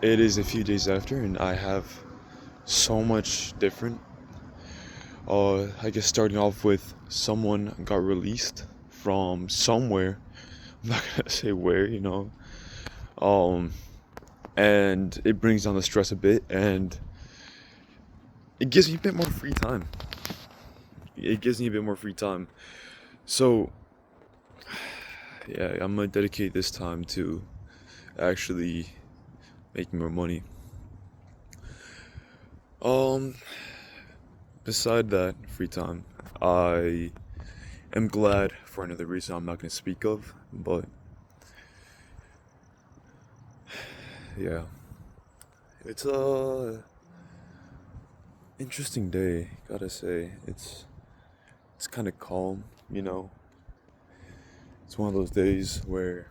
It is a few days after, and I have so much different. I guess starting off with someone got released from somewhere. I'm not gonna say where. Um, and it brings down the stress a bit, and it gives me a bit more free time. It gives me a bit more free time. So, yeah, I'm gonna dedicate this time to actually making more money. Um, Beside that free time, I am glad for another reason I'm not going to speak of, but yeah, it's a interesting day, gotta say. It's kind of calm. It's one of those days where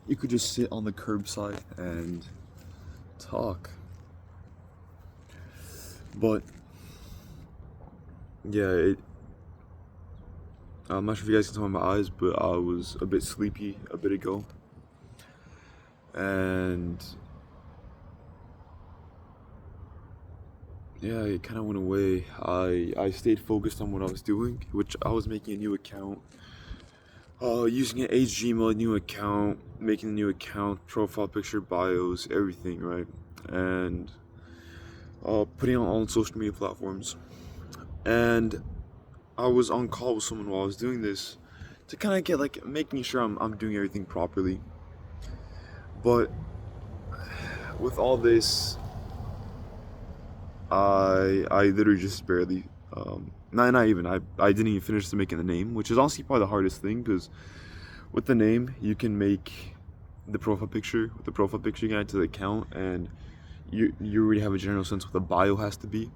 you could just sit on the curbside and talk. But yeah, I'm not sure if you guys can tell by my eyes, but I was a bit sleepy a bit ago, and yeah, it kind of went away. I stayed focused on what I was doing, which I was making a new account, using an HGML new account, making a new account, profile picture, bios, everything, right? And putting it on all social media platforms. And I was on call with someone while I was doing this to kind of get like making sure I'm doing everything properly. But with all this, I literally just barely not even I didn't even finish to making the name, which is honestly probably the hardest thing because with the name you can make the profile picture with the profile picture you can add to the account, and you already have a general sense what the bio has to be,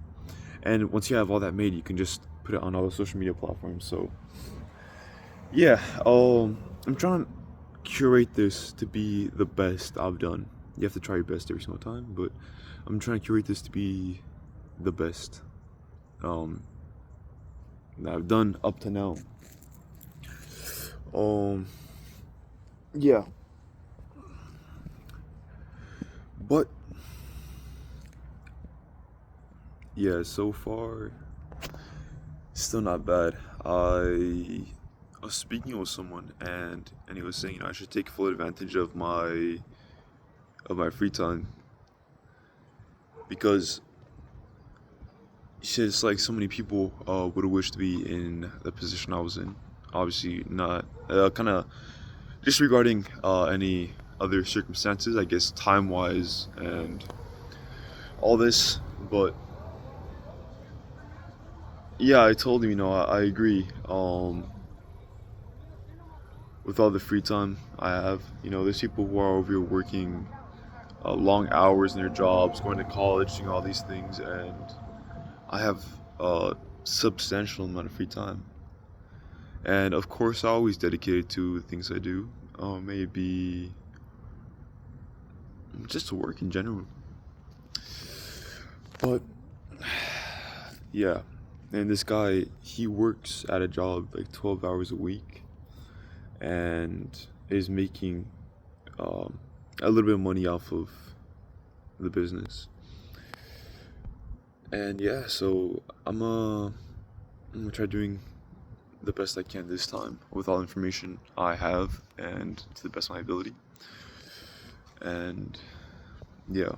and once you have all that made you can just put it on all the social media platforms. So yeah, I'm trying to curate this to be the best I've done. You have to try your best every single time, but I'm trying to curate this to be the best um that I've done up to now. Um, yeah, but yeah, so far still not bad. I was speaking with someone, and he was saying, I should take full advantage of my free time because he said it's like so many people would have wished to be in the position I was in. Obviously, not kind of disregarding any other circumstances, I guess time wise and all this, but yeah, I told him, I agree. With all the free time I have, there's people who are over here working long hours in their jobs, going to college, doing all these things, and I have a substantial amount of free time. And of course, I always dedicate it to the things I do. Maybe just to work in general. But yeah, and this guy, he works at a job like 12 hours a week and is making um, a little bit of money off of the business. And yeah, so I'm gonna try doing the best I can this time with all the information I have and to the best of my ability. And yeah,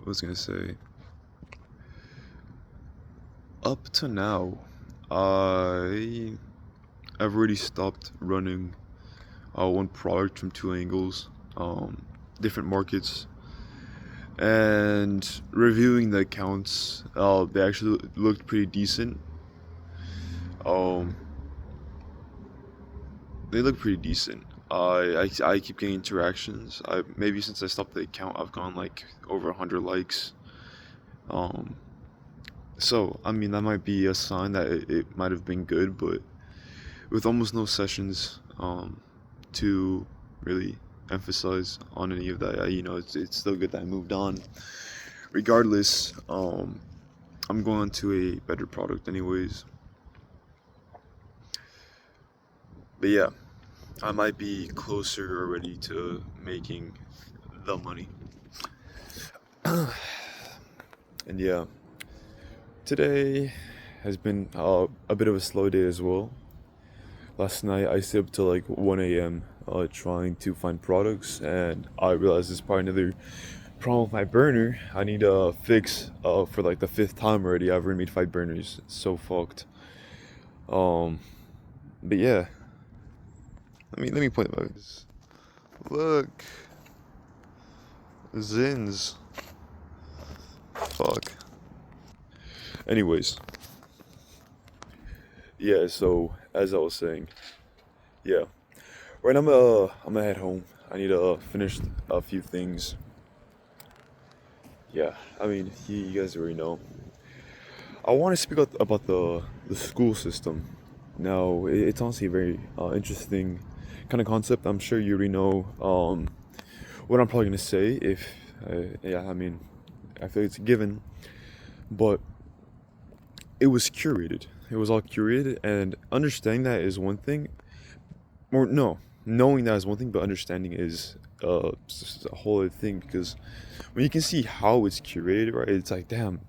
I was gonna say, up to now, I I've already stopped running one product from two angles, different markets, and reviewing the accounts. They actually looked pretty decent. Um, they look pretty decent. I keep getting interactions. I maybe since I stopped the account, I've gone like over 100 likes. Um, so I mean that might be a sign that it might have been good, but with almost no sessions, to really emphasize on any of that, it's still good that I moved on. Regardless, I'm going to a better product anyways. But yeah, I might be closer already to making the money. And yeah, today has been a bit of a slow day as well. Last night I stayed up till like 1 a.m. Trying to find products, and I realized there's probably another problem with my burner. I need to fix for like the fifth time already. I've already made 5 burners. It's so fucked. Um, but yeah, let me point them out. Look, Zins. Fuck. Anyways, yeah. So as I was saying, yeah. Right, I'm gonna head home. I need to finish a few things. Yeah, I mean, you guys already know. I want to speak about the school system. Now, it's honestly a very interesting kind of concept. I'm sure you already know what I'm probably gonna say. If yeah, I mean, I feel it's a given, but it was curated. It was all curated, and understanding that is one thing. Or no, knowing that is one thing, but understanding is a whole other thing, because when you can see how it's curated, right, it's like, damn,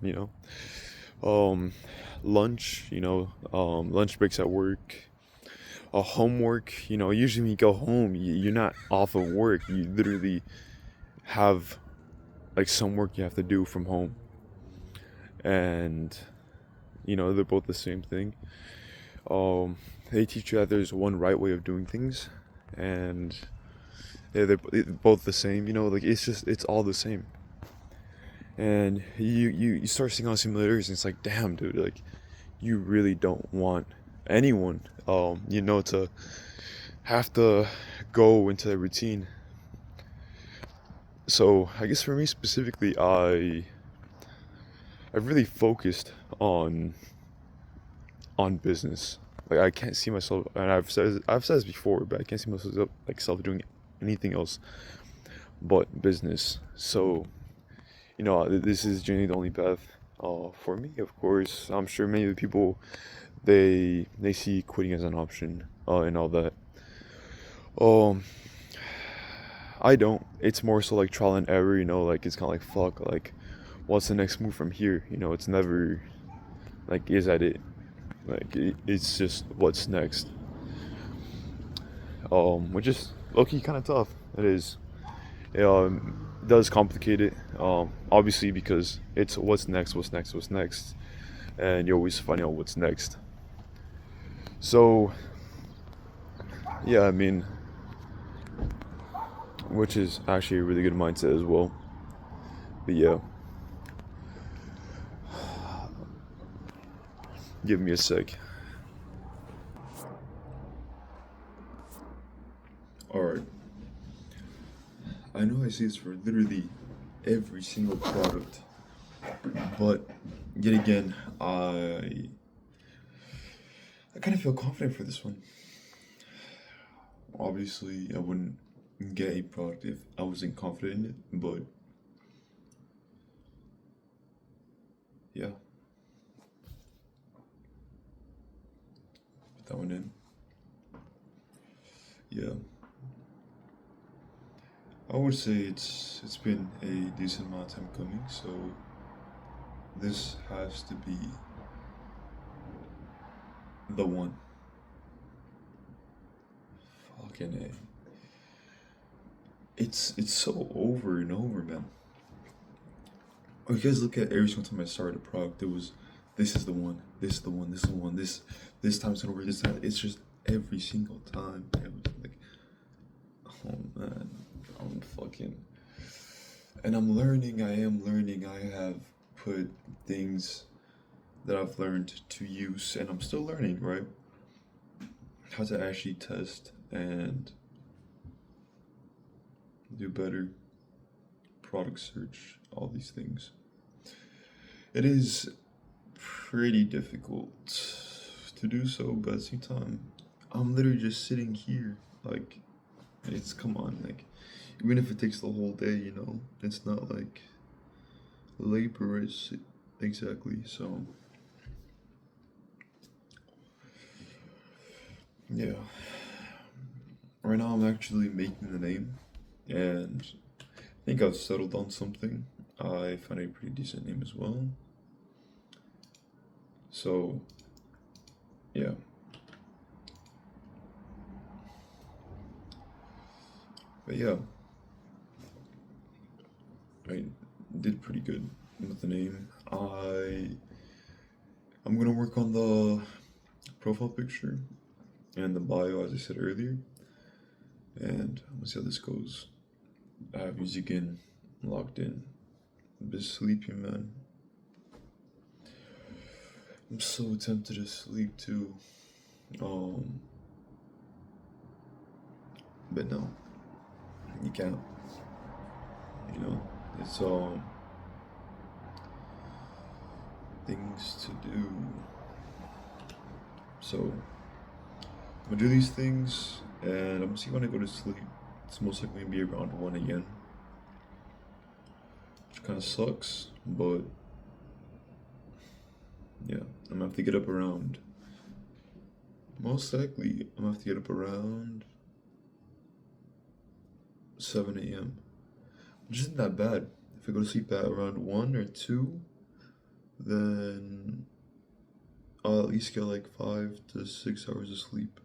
um lunch, lunch breaks at work, homework, usually when you go home, you're not off of work, you literally have like some work you have to do from home, and they're both the same thing. They teach you that there's one right way of doing things, and they're both the same, like it's all the same. And you start seeing all the similarities, and it's like, damn, dude, like you really don't want anyone to have to go into the routine. So I guess for me specifically, I've really focused on business. Like I can't see myself, and I've said this before, but I can't see myself like self doing anything else but business. So this is generally the only path for me. Of course, I'm sure many of the people, they see quitting as an option and all that. Um, I don't. It's more so like trial and error. Like it's kind of like, fuck. Like, what's the next move from here? It's never like, is that it? Like it's just what's next. Which is low-key kind of tough. It is. It does complicate it. Obviously because it's what's next, and you're always finding out what's next. So yeah, I mean, which is actually a really good mindset as well. But yeah, give me a sec. Alright, I know I say this for literally every single product, but yet again, I kind of feel confident for this one. Obviously, I wouldn't get a product if I wasn't confident in it, but yeah, put that one in. Yeah, I would say it's been a decent amount of time coming, so this has to be the one. Fucking A. It's so over and over, man. Oh, you guys look at every single time I started a product, it was, this is the one, this is the one, this is the one, this time's gonna work, this time. It's just every single time. It was like, oh man, I'm fucking, and I'm learning. I am learning. I have put things that I've learned to use, and I'm still learning, right? How to actually test and do better, product search, all these things. It is pretty difficult to do so, but at the same time, I'm literally just sitting here. Like, it's, come on, like, even if it takes the whole day, it's not like laborious exactly. So, yeah. right now I'm actually making the name, and I think I've settled on something. I found a pretty decent name as well. So, yeah. But yeah, I did pretty good with the name. I'm gonna work on the profile picture and the bio as I said earlier, and let's see how this goes. I have music in, locked in. I'm a bit sleepy, man. I'm so tempted to sleep too. Um, but no, you can't. You know, it's things to do. So I'm gonna do these things, and I'm gonna see when I go to sleep. It's most likely gonna be around 1 a.m., which kind of sucks, but yeah, I'm gonna have to get up around. Most likely, I'm gonna have to get up around 7 a.m., which isn't that bad. If I go to sleep at around 1 or 2, then I'll at least get like 5 to 6 hours of sleep,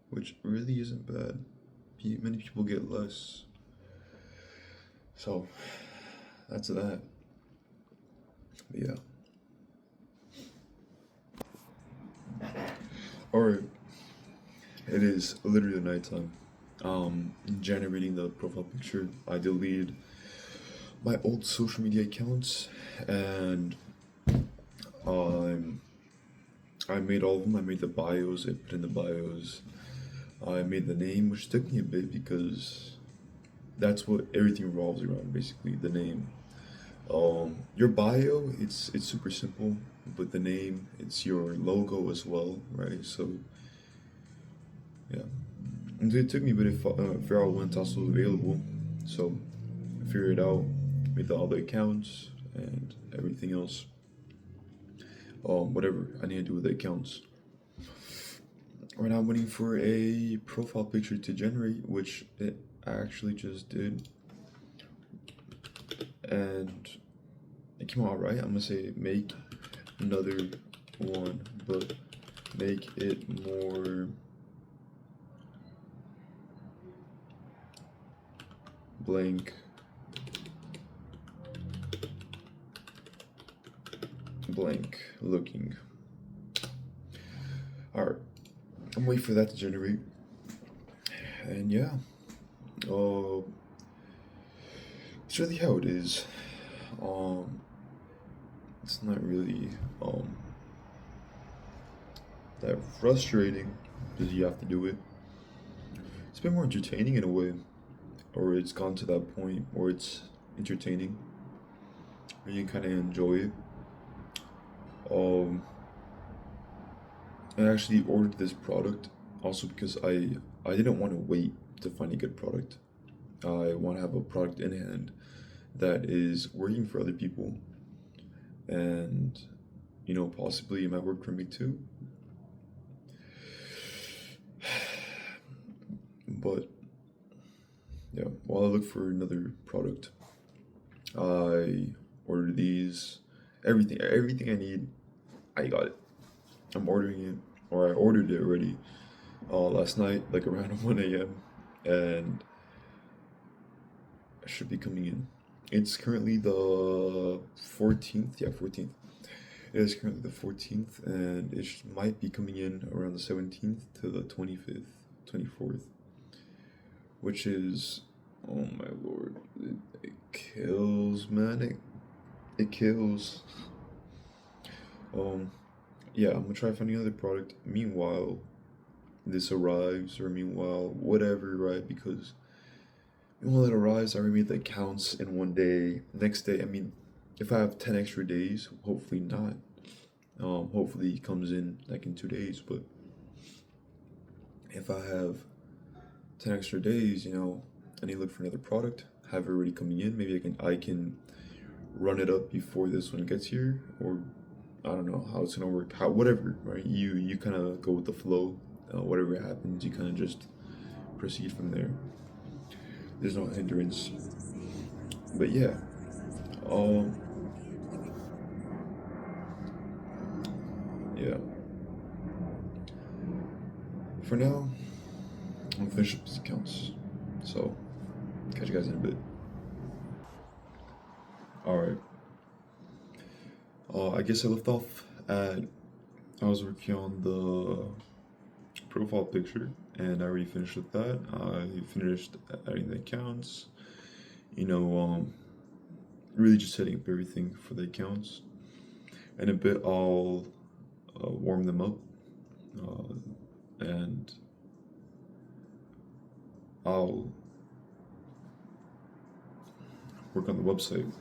which really isn't bad. Many people get less. So, that's that. But yeah. Alright, it is literally nighttime. Generating the profile picture, I deleted my old social media accounts, and um, I made all of them. I made the bios, I put in the bios. I made the name, which took me a bit because that's what everything revolves around, basically, the name. Your bio, it's super simple, but the name, it's your logo as well, right? So, yeah. And it took me a bit to figure out when it's also available. So, I figured it out, made all the accounts and everything else. Whatever I need to do with the accounts. Right now, I'm waiting for a profile picture to generate, which it actually just did. And it came out right. I'm gonna say make another one, but make it more blank looking. Alright, I'm waiting for that to generate. And yeah, it's really how it is. It's not really that frustrating because you have to do it. It's been more entertaining in a way, or it's gone to that point where it's entertaining, where you kind of enjoy it. Um, I actually ordered this product also because I didn't want to wait to find a good product. I want to have a product in hand that is working for other people, and possibly it might work for me too. But yeah, while I look for another product, I ordered these. Everything I need, I got it. I'm ordering it, or I ordered it already last night, like around 1 a.m., and it should be coming in. It's currently the 14th. Yeah, 14th. It is currently the 14th, and it might be coming in around the 17th to the 25th, 24th, which is, oh my lord, it kills, man. It kills. Yeah, I'm gonna try finding another product. Meanwhile, this arrives, or meanwhile, whatever, right? Because meanwhile it arrives, I remade the accounts in 1 day. Next day, I mean, if I have 10 extra days, hopefully not. Hopefully it comes in like in 2 days. But if I have 10 extra days, I need to look for another product. Have it already coming in. Maybe I can run it up before this one gets here, or I don't know how it's gonna work. Whatever, right? You kind of go with the flow. whatever happens, you kind of just proceed from there. There's no hindrance. But yeah, um, yeah. For now, I'm gonna finish up these accounts. So, catch you guys in a bit. Alright. I guess I left off at I was working on the profile picture and I already finished with that. I finished adding the accounts, you know, really just setting up everything for the accounts. In a bit, I'll warm them up and I'll work on the website,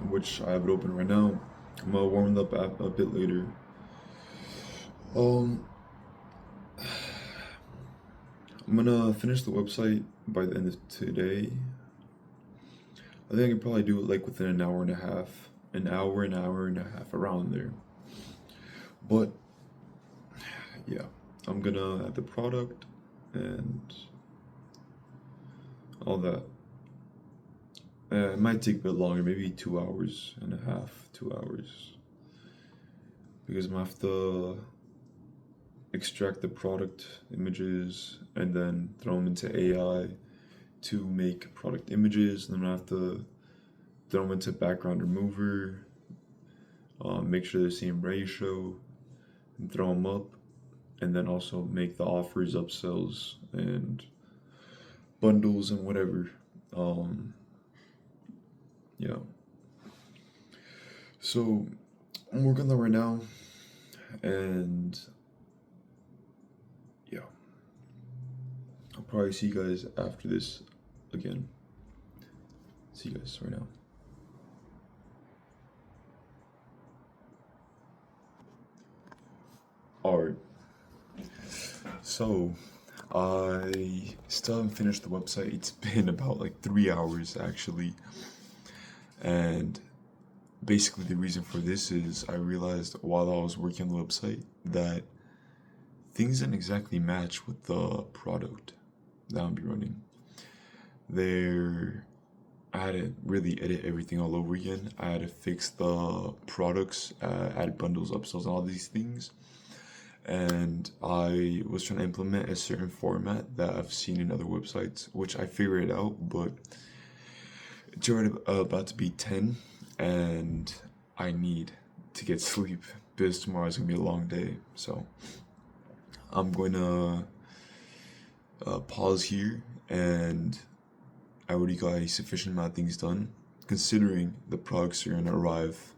which I have it open right now. I'm gonna warm it up a bit later. Um, I'm gonna finish the website by the end of today. I think I could probably do it like within an hour and a half, an hour and a half, around there. But yeah, I'm gonna add the product and all that. It might take a bit longer, maybe 2 hours and a half, 2 hours, because I'm gonna have to extract the product images and then throw them into AI to make product images. And then I have to throw them into background remover, make sure they're the same ratio, and throw them up. And then also make the offers, upsells, and bundles and whatever. Yeah. So I'm working on that right now, and yeah, I'll probably see you guys after this again. See you guys right now. Alright, so I still haven't finished the website. It's been about like 3 hours actually, and basically the reason for this is I realized while I was working on the website that things didn't exactly match with the product that I'll be running. I had to really edit everything all over again. I had to fix the products, add bundles, upsells, and all these things. And I was trying to implement a certain format that I've seen in other websites, which I figured out, but it's already about to be 10, and I need to get sleep because tomorrow's gonna be a long day. So I'm going to pause here, and I already got a sufficient amount of things done, considering the products are gonna arrive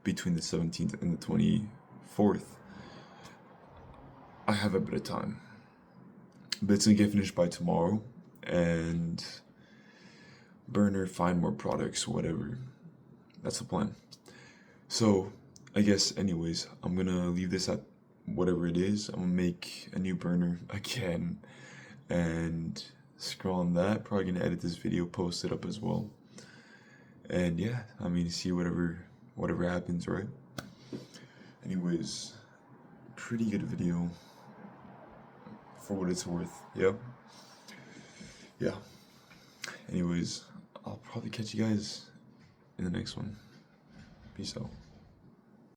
between the 17th and the 24th. I have a bit of time, but it's gonna get finished by tomorrow, and burner, find more products, whatever. That's the plan. So I guess anyways, I'm gonna leave this at whatever it is. I'm gonna make a new burner again and scroll on that. Probably gonna edit this video, post it up as well. And yeah, I mean, see whatever happens, right? Anyways, pretty good video for what it's worth. Yep. Yeah. Anyways, I'll probably catch you guys in the next one. Peace out.